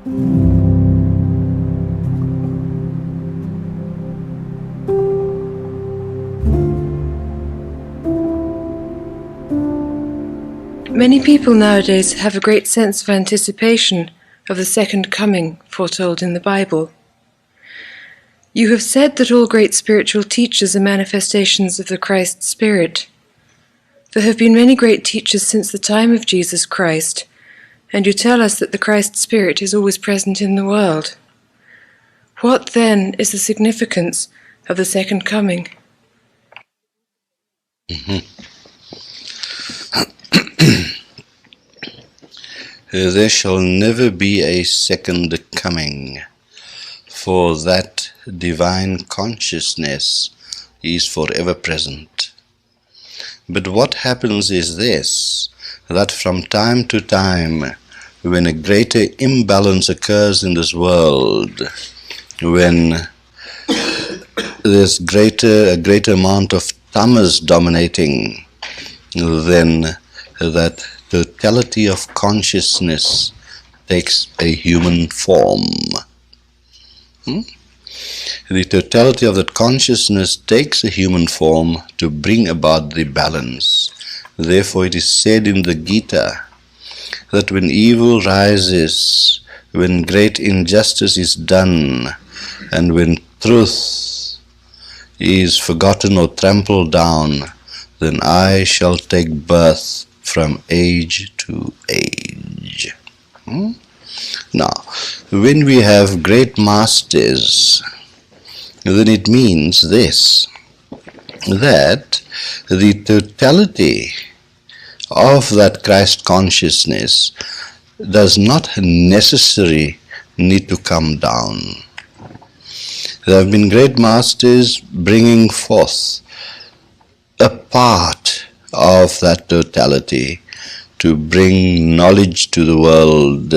Many people nowadays have a great sense of anticipation of the second coming foretold in the Bible. You have said that all great spiritual teachers are manifestations of the Christ Spirit. There have been many great teachers since the time of Jesus Christ, and you tell us that the Christ Spirit is always present in the world. What then is the significance of the second coming? There shall never be a second coming, for that divine consciousness is forever present. But what happens is this, that from time to time, when a greater imbalance occurs in this world, when there's a greater amount of tamas dominating, then that totality of consciousness takes a human form. The totality of that consciousness takes a human form to bring about the balance. Therefore it is said in the Gita that when evil rises, when great injustice is done, and when truth is forgotten or trampled down, then I shall take birth from age to age. Now, when we have great masters, then it means this, that the totality of that Christ consciousness does not necessarily need to come down. There have been great masters bringing forth a part of that totality to bring knowledge to the world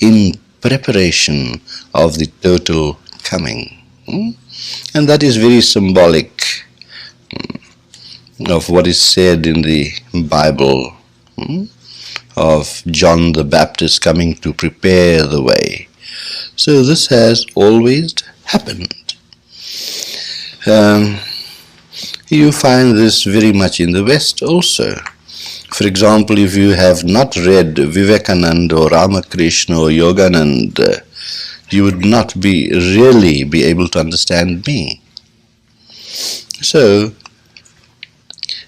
in preparation of the total coming. And that is very symbolic of what is said in the Bible of John the Baptist coming to prepare the way. So this has always happened. You find this very much in the West also. For example, if you have not read Vivekananda or Ramakrishna or Yogananda, you would not really be able to understand me. So,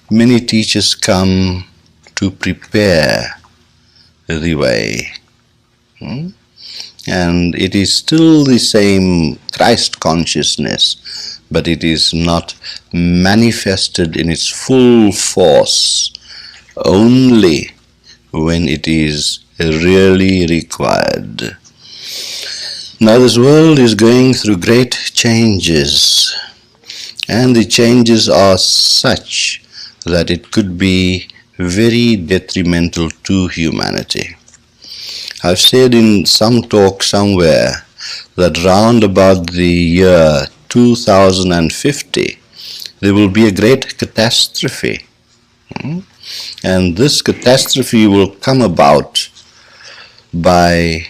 many teachers come to prepare the way. And it is still the same Christ consciousness, but it is not manifested in its full force only when it is really required. Now this world is going through great changes, and the changes are such that it could be very detrimental to humanity. I've said in some talk somewhere that round about the year 2050 there will be a great catastrophe. And this catastrophe will come about by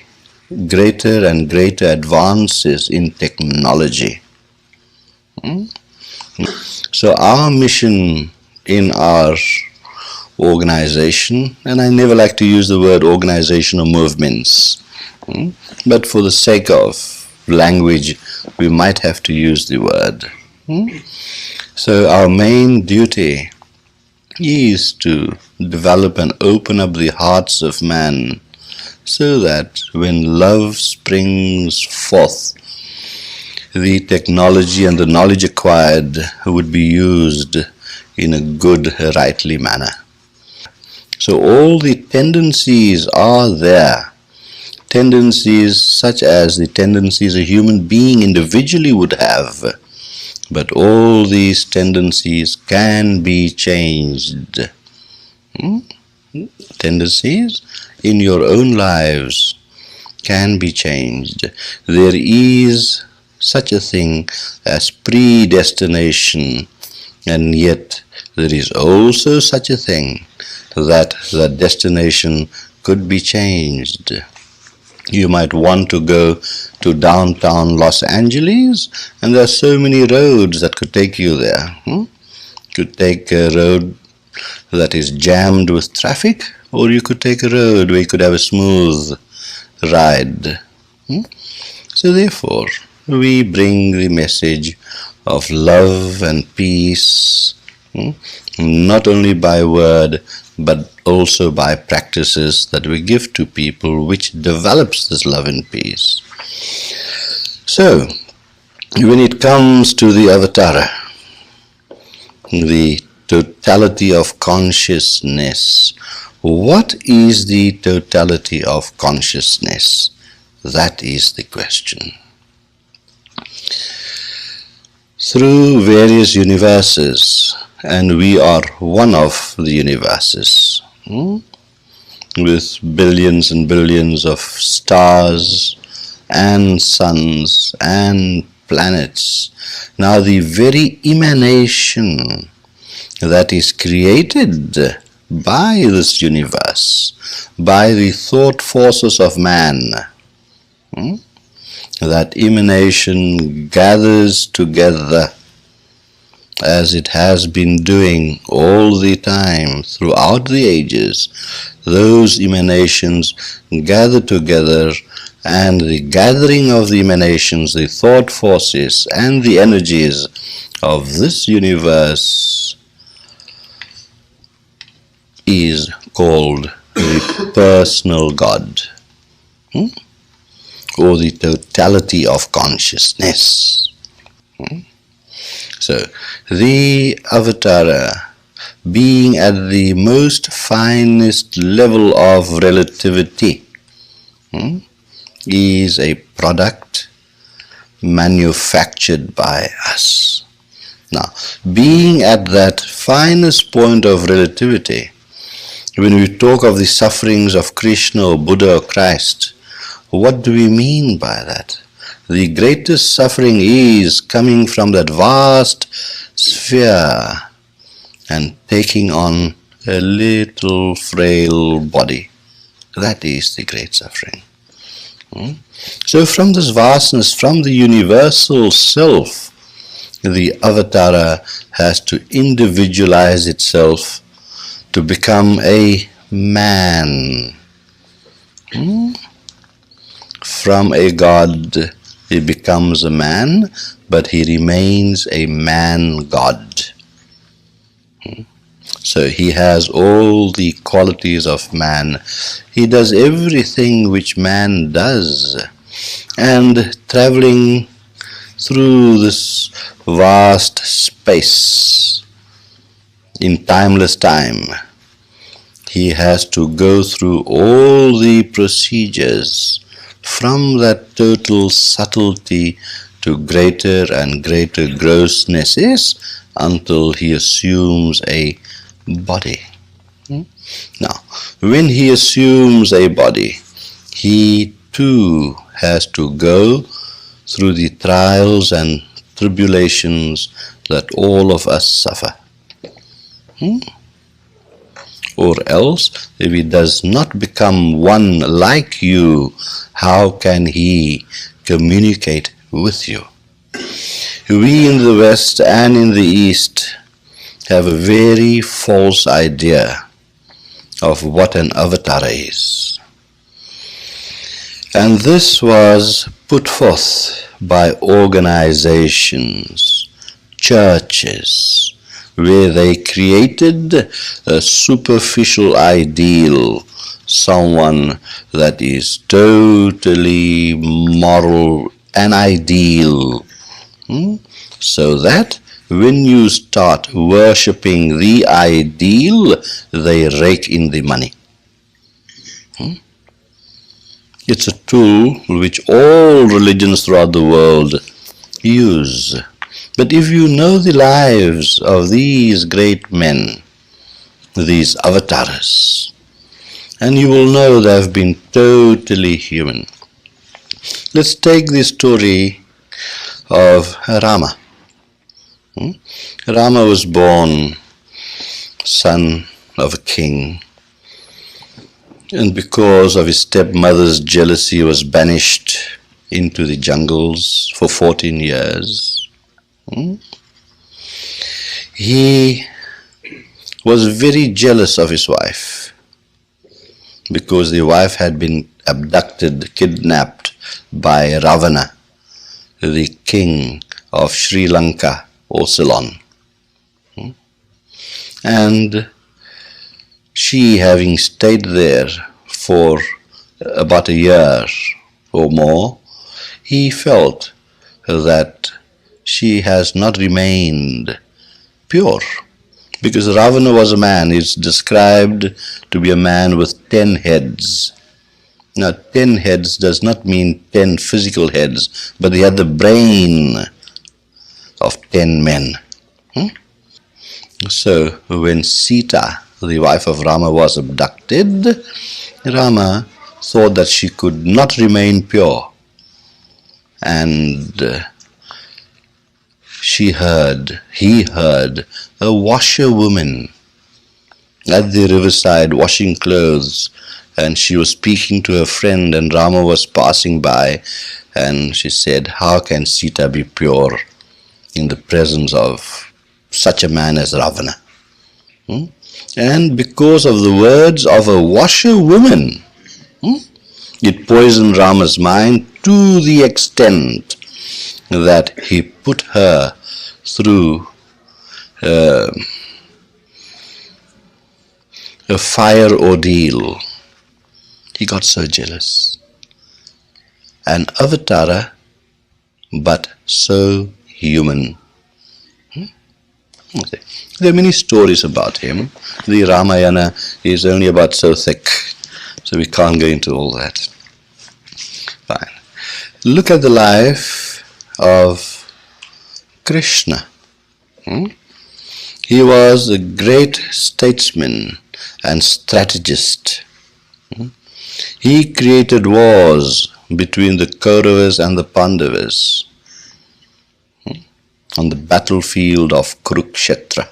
greater and greater advances in technology. So our mission in our organization, and I never like to use the word organization or movements, but for the sake of language we might have to use the word. So our main duty is to develop and open up the hearts of man so that when love springs forth, the technology and the knowledge acquired would be used in a good, rightly manner. So all the tendencies are there, tendencies such as the tendencies a human being individually would have, but all these tendencies can be changed. Tendencies in your own lives can be changed. There is such a thing as predestination, and yet there is also such a thing that the destination could be changed. You might want to go to downtown Los Angeles, and there are so many roads that could take you there. You could take a road that is jammed with traffic, or you could take a road where you could have a smooth ride. So therefore, we bring the message of love and peace, not only by word, but also by practices that we give to people, which develops this love and peace. So, when it comes to the Avatara, the totality of consciousness, what is the totality of consciousness? That is the question. Through various universes, and we are one of the universes, with billions and billions of stars and suns and planets. Now the very emanation that is created by this universe, by the thought forces of man, that emanation gathers together as it has been doing all the time throughout the ages. Those emanations gather together, and the gathering of the emanations, the thought forces and the energies of this universe is called the personal God, or the totality of consciousness. So, the Avatara, being at the most finest level of relativity, is a product manufactured by us. Now, being at that finest point of relativity, when we talk of the sufferings of Krishna or Buddha or Christ, what do we mean by that? The greatest suffering is coming from that vast sphere and taking on a little frail body. That is the great suffering. So from this vastness, from the universal self, the Avatara has to individualize itself to become a man. From a God, he becomes a man, but he remains a man-God. So he has all the qualities of man. He does everything which man does. And traveling through this vast space in timeless time, he has to go through all the procedures from that total subtlety to greater and greater grossnesses until he assumes a body. Now, when he assumes a body, he too has to go through the trials and tribulations that all of us suffer. Or else, if he does not become one like you, how can he communicate with you? We in the West and in the East have a very false idea of what an Avatara is. And this was put forth by organizations, churches, where they created a superficial ideal, someone that is totally moral and ideal, so that when you start worshipping the ideal, they rake in the money. It's a tool which all religions throughout the world use. But if you know the lives of these great men, these avatars, and you will know they have been totally human. Let's take the story of Rama. Rama was born son of a king, and because of his stepmother's jealousy was banished into the jungles for 14 years. He was very jealous of his wife because the wife had been abducted, kidnapped by Ravana, the king of Sri Lanka or Ceylon. And she, having stayed there for about a year or more, he felt that she has not remained pure. Because Ravana was a man, he's described to be a man with 10 heads. Now, 10 heads does not mean 10 physical heads, but he had the brain of 10 men. So, when Sita, the wife of Rama, was abducted, Rama thought that she could not remain pure. And he heard a washerwoman at the riverside washing clothes, and she was speaking to her friend, and Rama was passing by, and she said, "How can Sita be pure in the presence of such a man as Ravana?" And because of the words of a washerwoman, it poisoned Rama's mind to the extent that he put her through a fire ordeal. He got so jealous. An Avatara, but so human. Okay. There are many stories about him. The Ramayana is only about so thick, so we can't go into all that. Fine. Look at the life of Krishna. He was a great statesman and strategist. He created wars between the Kauravas and the Pandavas on the battlefield of Kurukshetra,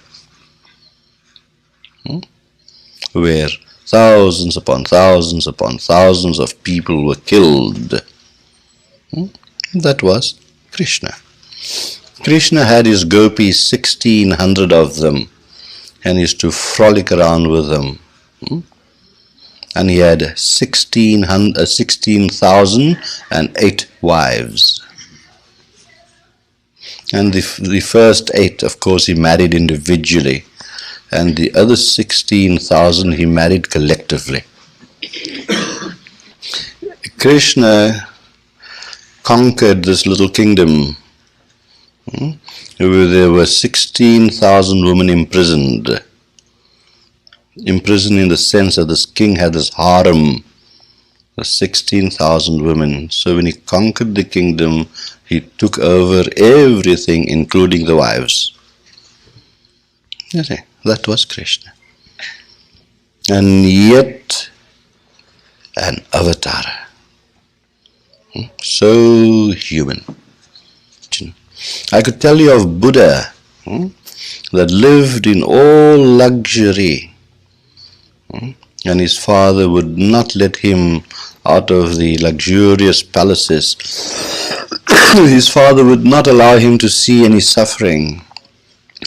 where thousands upon thousands upon thousands of people were killed. That was Krishna. Krishna had his gopis, 1,600 of them, and used to frolic around with them. And he had 16,008 wives. And the first 8, of course, he married individually, and the other 16,000 he married collectively. Krishna conquered this little kingdom where there were 16,000 women imprisoned. Imprisoned in the sense that this king had this harem, 16,000 women. So when he conquered the kingdom, he took over everything, including the wives. That was Krishna. And yet, an Avatara. So human. I could tell you of Buddha that lived in all luxury, and his father would not let him out of the luxurious palaces. His father would not allow him to see any suffering.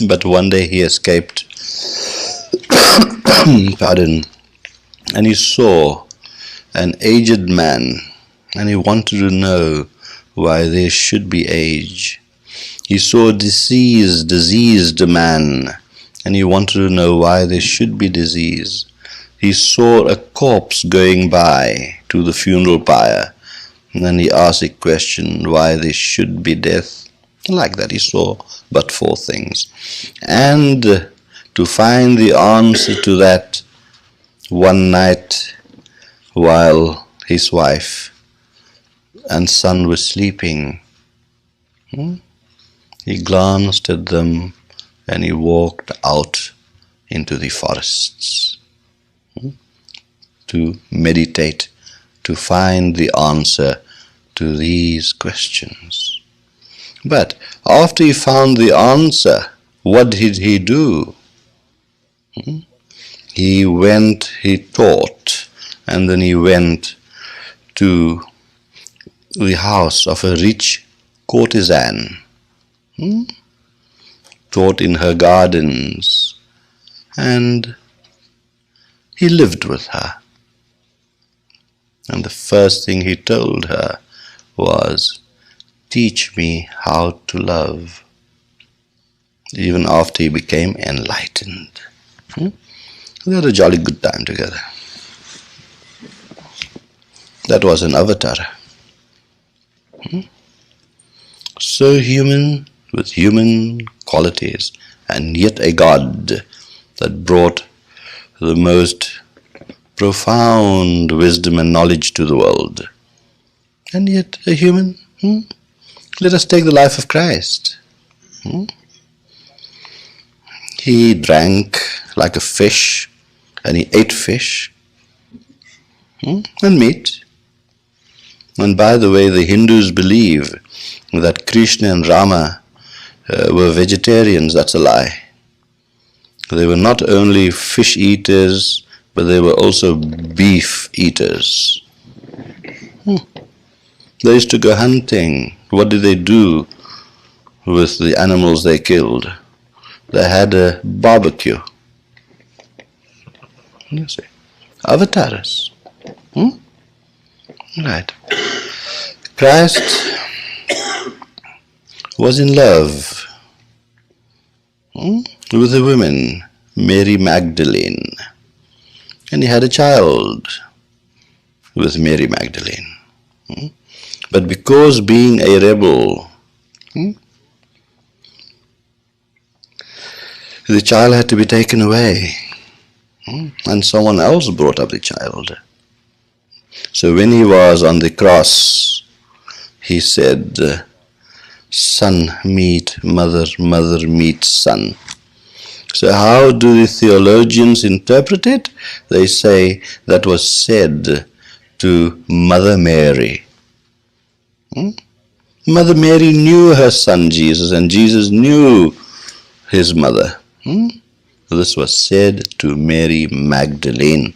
But one day he escaped, and he saw an aged man, and he wanted to know why there should be age. He saw a diseased man, and he wanted to know why there should be disease. He saw a corpse going by to the funeral pyre, and then he asked a question, why there should be death. Like that, he saw but 4 things. And to find the answer to that, one night while his wife and son were sleeping, he glanced at them and he walked out into the forests to meditate, to find the answer to these questions. But after he found the answer, what did he do? He went, he taught, And then he went to the house of a rich courtesan, taught in her gardens, and he lived with her. And the first thing he told her was, "Teach me how to love," even after he became enlightened. They had a jolly good time together. That was an Avatara. So human, with human qualities, and yet a God that brought the most profound wisdom and knowledge to the world. And yet a human. Let us take the life of Christ. He drank like a fish, and he ate fish and meat. And by the way, the Hindus believe that Krishna and Rama were vegetarians. That's a lie. They were not only fish eaters, but they were also beef eaters. They used to go hunting. What did they do with the animals they killed? They had a barbecue. You see, avatars. Right. Christ was in love with a woman, Mary Magdalene, and he had a child with Mary Magdalene. But because being a rebel, the child had to be taken away, and someone else brought up the child. So when he was on the cross, he said, "Son meet mother, mother meet son." So how do the theologians interpret it? They say that was said to Mother Mary. Mother Mary knew her son Jesus, and Jesus knew his mother. This was said to Mary Magdalene.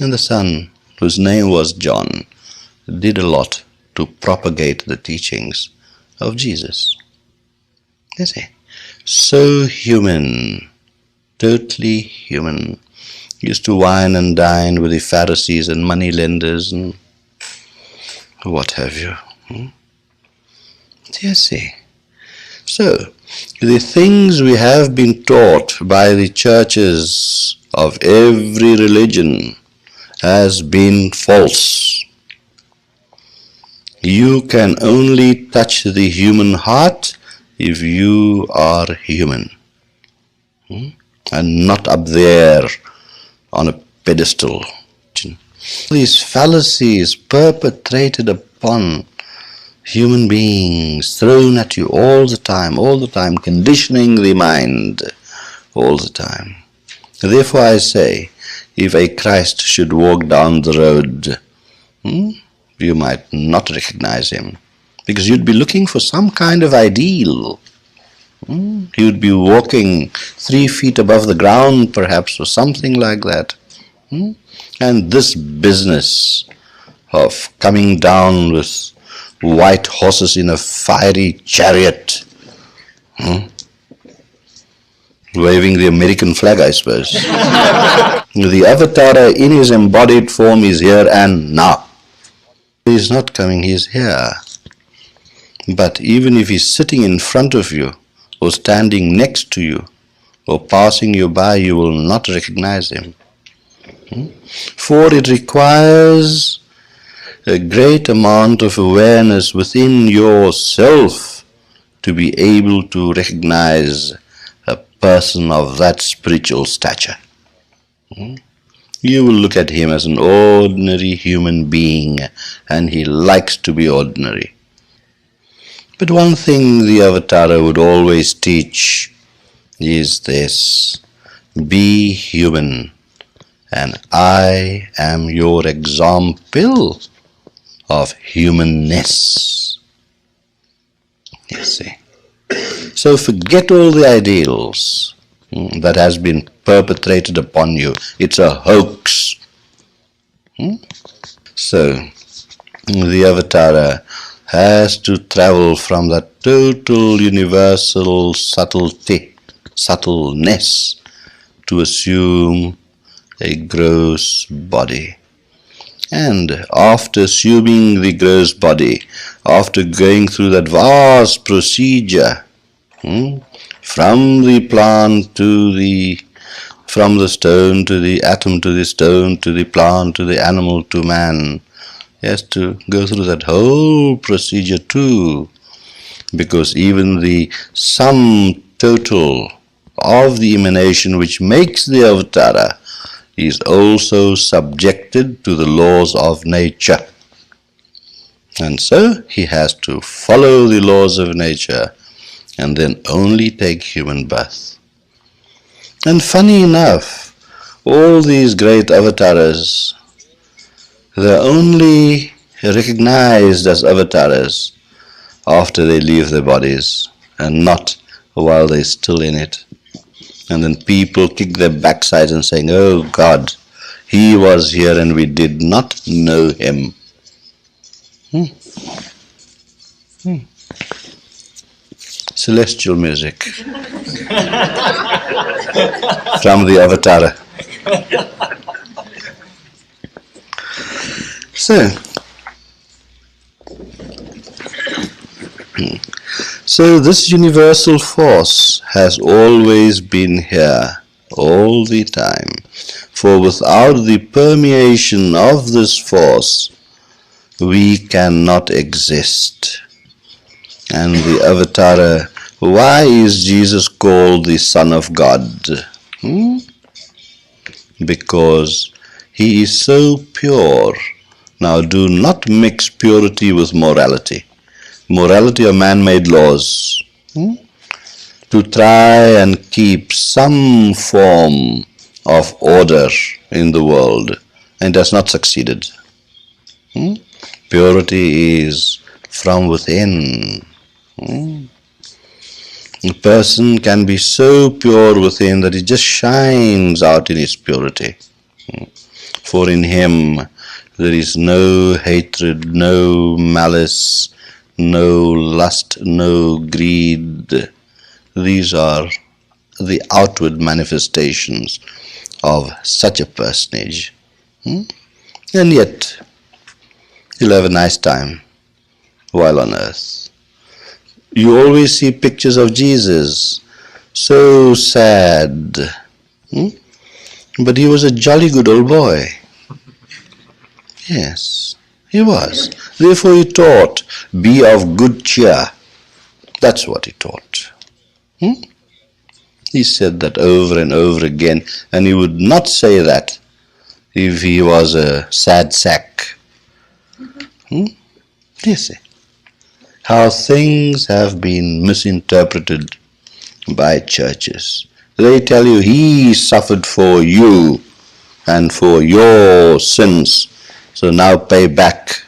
And the son, whose name was John, did a lot to propagate the teachings of Jesus. You see, so human, totally human. Used to wine and dine with the Pharisees and money lenders and what have you. You see. So, the things we have been taught by the churches of every religion has been false. You can only touch the human heart if you are human, and not up there on a pedestal. These fallacies perpetrated upon human beings, thrown at you all the time, conditioning the mind all the time. Therefore I say, if a Christ should walk down the road, you might not recognize him, because you'd be looking for some kind of ideal. He would be walking 3 feet above the ground, perhaps, or something like that. And this business of coming down with white horses in a fiery chariot, waving the American flag, I suppose. The Avatara in his embodied form is here and now. He is not coming, he is here. But even if he's sitting in front of you, or standing next to you, or passing you by, you will not recognize him. For it requires a great amount of awareness within yourself to be able to recognize a person of that spiritual stature. You will look at him as an ordinary human being, and he likes to be ordinary. But one thing the Avatara would always teach is this: be human, and I am your example of humanness. You see. So forget all the ideals that has been perpetrated upon you. It's a hoax. So, the Avatara has to travel from that total universal subtlety, subtleness, to assume a gross body. And after assuming the gross body, after going through that vast procedure, from the plant to from the stone to the atom to the stone to the plant to the animal to man, he has to go through that whole procedure too, because even the sum total of the emanation which makes the Avatara is also subjected to the laws of nature. And so he has to follow the laws of nature and then only take human birth. And funny enough, all these great Avataras, they're only recognized as Avataras after they leave their bodies and not while they're still in it. And then people kick their backsides and saying, "Oh God, he was here and we did not know him." Celestial music from the Avatara. So this universal force has always been here, all the time. For without the permeation of this force, we cannot exist. And the Avatara, why is Jesus called the Son of God? Because he is so pure. Now do not mix purity with morality. Morality are man-made laws. To try and keep some form of order in the world, and has not succeeded. Purity is from within. A person can be so pure within that he just shines out in his purity. For in him there is no hatred, no malice, no lust, no greed. These are the outward manifestations of such a personage. And yet, he'll have a nice time while on earth. You always see pictures of Jesus, so sad. But he was a jolly good old boy. Yes, he was. Therefore he taught, be of good cheer. That's what he taught. He said that over and over again, and he would not say that if he was a sad sack. You see how things have been misinterpreted by churches. They tell you he suffered for you and for your sins, so now pay back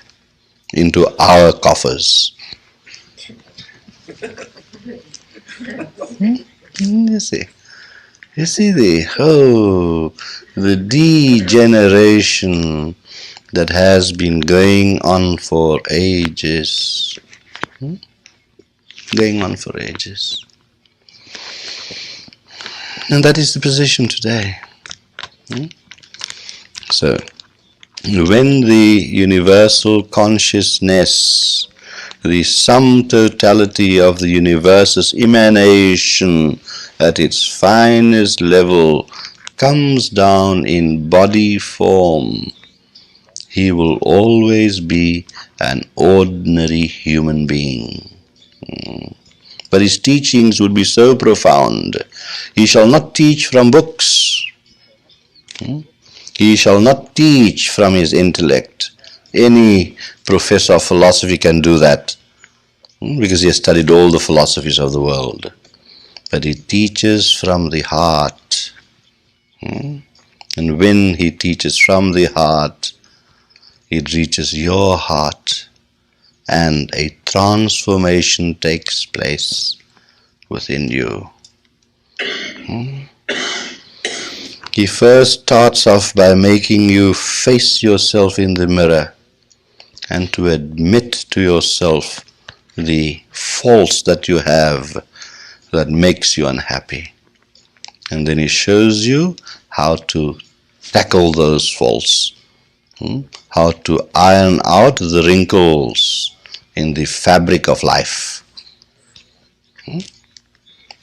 into our coffers. You see the degeneration that has been going on for ages. Going on for ages. And that is the position today. So, when the universal consciousness, the sum totality of the universe's emanation at its finest level comes down in body form, he will always be an ordinary human being. But his teachings would be so profound. He shall not teach from books. He shall not teach from his intellect. Any professor of philosophy can do that, because he has studied all the philosophies of the world. But he teaches from the heart. And when he teaches from the heart, it reaches your heart, and a transformation takes place within you. He first starts off by making you face yourself in the mirror and to admit to yourself the faults that you have that makes you unhappy. And then he shows you how to tackle those faults, how to iron out the wrinkles in the fabric of life.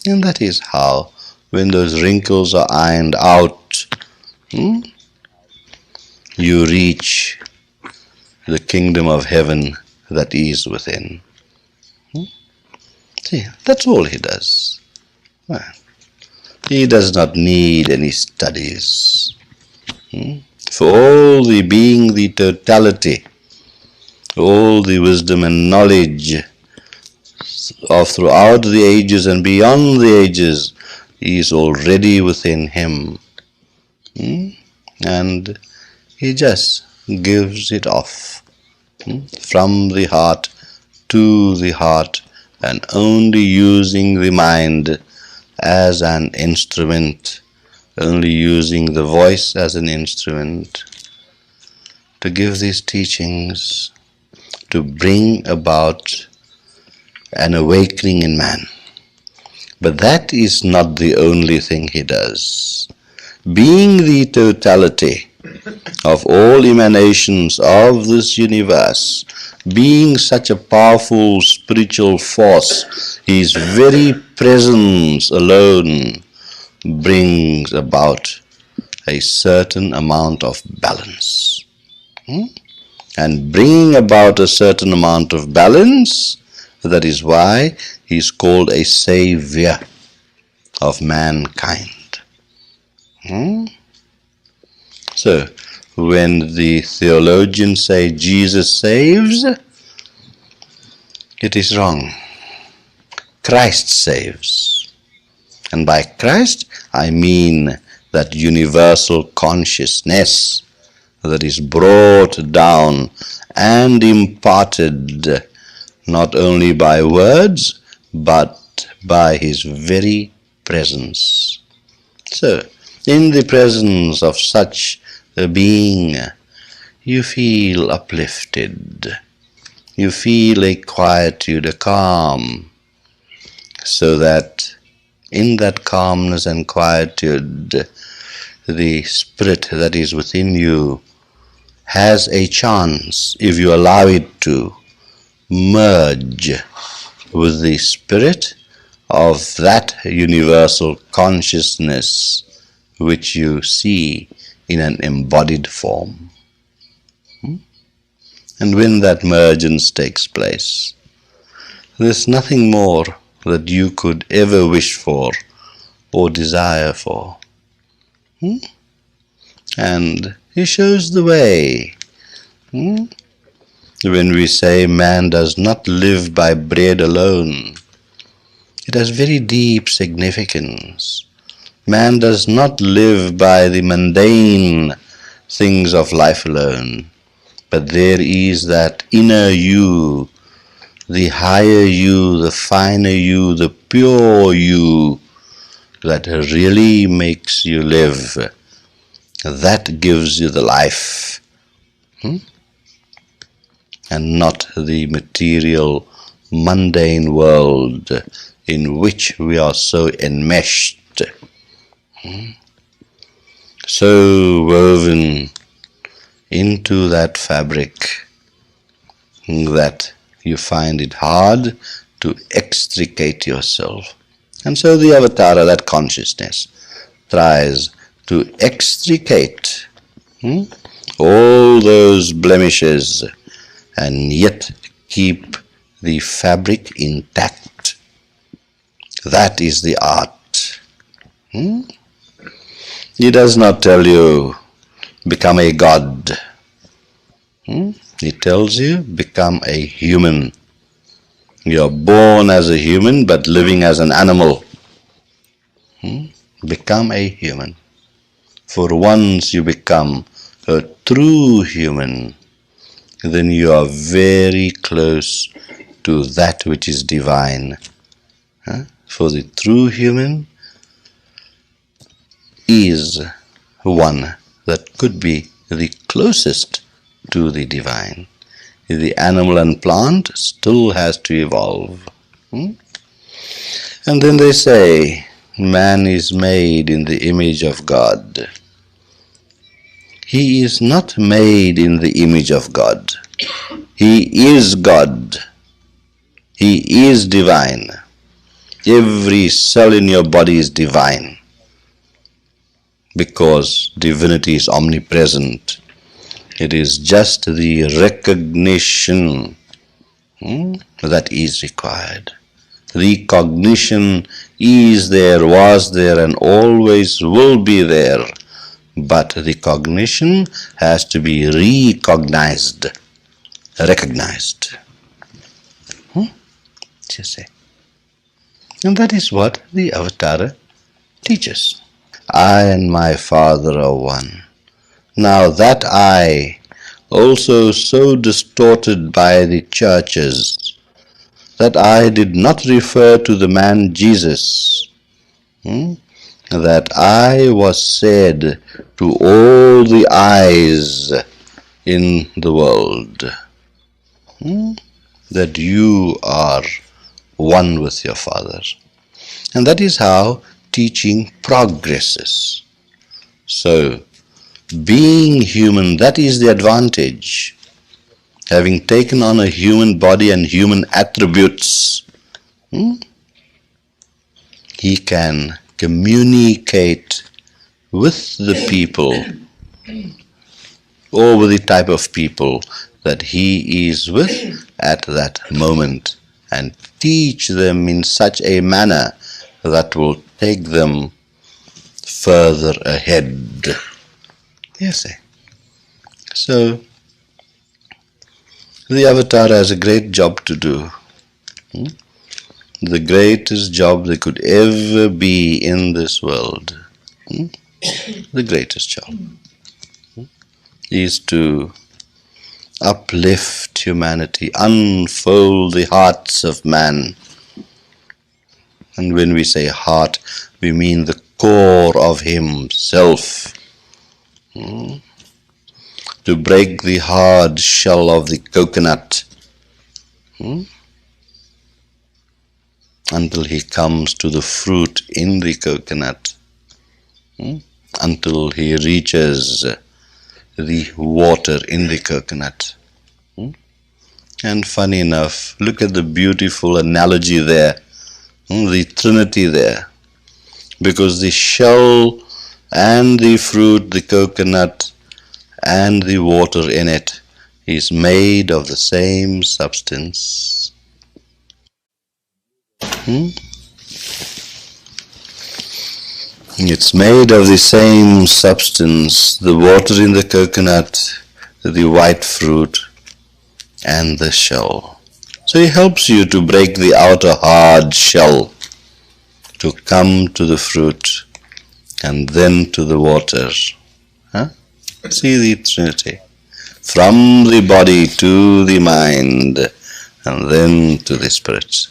And that is how, when those wrinkles are ironed out, you reach the kingdom of heaven that is within. See, that's all he does. He does not need any studies. For all the being the totality, all the wisdom and knowledge of throughout the ages and beyond the ages is already within him. And he just gives it off from the heart to the heart, and only using the mind as an instrument, only using the voice as an instrument to give these teachings, to bring about an awakening in man. But that is not the only thing he does. Being the totality of all emanations of this universe, being such a powerful spiritual force, his very presence alone brings about a certain amount of balance. And bringing about a certain amount of balance, that is why he is called a savior of mankind. So, when the theologians say Jesus saves, it is wrong. Christ saves. And by Christ, I mean that universal consciousness that is brought down and imparted not only by words, but by his very presence. So, in the presence of such a being, you feel uplifted. You feel a quietude, a calm, so that in that calmness and quietude, the spirit that is within you has a chance, if you allow it to, merge with the spirit of that universal consciousness which you see in an embodied form. And when that mergence takes place, there's nothing more that you could ever wish for or desire for. And he shows the way. When we say man does not live by bread alone, it has very deep significance. Man does not live by the mundane things of life alone, but there is that inner you, the higher you, the finer you, the pure you, that really makes you live. That gives you the life, and not the material, mundane world in which we are so enmeshed, so woven into that fabric that you find it hard to extricate yourself. And so the Avatara, that consciousness, tries to extricate all those blemishes and yet keep the fabric intact. That is the art. He does not tell you, become a god. He tells you, become a human. You are born as a human, but living as an animal. Become a human. For once you become a true human, then you are very close to that which is divine. For the true human is one that could be the closest to the divine. The animal and plant still has to evolve. And then they say, man is made in the image of God. He is not made in the image of God. He is God. He is divine. Every cell in your body is divine, because divinity is omnipresent. It is just the recognition that is required. Recognition is there, was there, and always will be there. But the cognition has to be recognized, recognized. You see. And that is what the Avatara teaches. I and my Father are one. Now that I, also so distorted by the churches, that I did not refer to the man Jesus, that I was said to all the eyes in the world, that you are one with your Father. And that is how teaching progresses. So, being human, that is the advantage. Having taken on a human body and human attributes, he can communicate with the people, or with the type of people that he is with at that moment, and teach them in such a manner that will take them further ahead. Yes. So, the Avatara has a great job to do. The greatest job there could ever be in this world. The greatest job is to uplift humanity, unfold the hearts of man. And when we say heart, we mean the core of himself. To break the hard shell of the coconut until he comes to the fruit in the coconut, until he reaches the water in the coconut. And funny enough, look at the beautiful analogy there, the Trinity there, because the shell and the fruit, the coconut, and the water in it is made of the same substance. It's made of the same substance, the water in the coconut, the white fruit, and the shell. So he helps you to break the outer hard shell, to come to the fruit, and then to the water. See the Trinity. From the body to the mind, and then to the spirit.